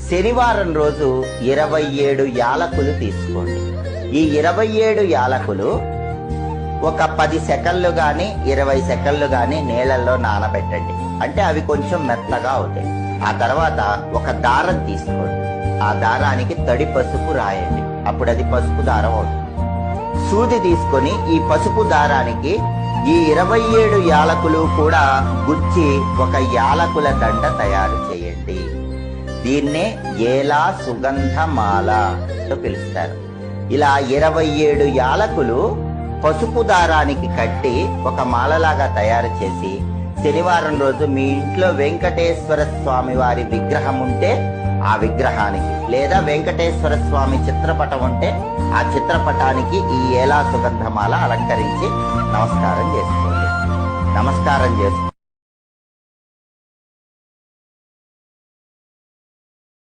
శనివారం రోజు 27 యాలకులు తీసుకోండి. ఈ 27 యాలకులు ఒక 10 సెకన్లు కానీ 20 సెకన్లు కానీ నీళ్ళల్లో నానబెట్టండి. అంటే అవి కొంచెం మెత్తగా అవుతాయి. ఆ తర్వాత ఒక దారం తీసుకోండి. ఆ దారానికి తడి పసుపు రాయండి. అప్పుడు అది పసుపు దారం అవుతుంది. సూది తీసుకొని ఈ పసుపు దారానికి ఈ 27 యాలకులు కూడా గుచ్చి ఒక యాలకుల దండ తయారు చేయండి. దీన్నే ఏలా సుగంధమాల తో పిలుస్తారు. ఇలా 27 యాలకులు పసుపు దారానికి కట్టి ఒక మాలలాగా తయారు చేసి శనివారం రోజు మీ ఇంట్లో వెంకటేశ్వర స్వామి వారి విగ్రహం ఉంటే ఆ విగ్రహానికి, లేదా వెంకటేశ్వర స్వామి చిత్రపటం ఉంటే ఆ చిత్రపటానికి ఈ ఏలా సుగంధమాల అలంకరించి నమస్కారం చేసుకోండి. నమస్కారం చేసుకోండి.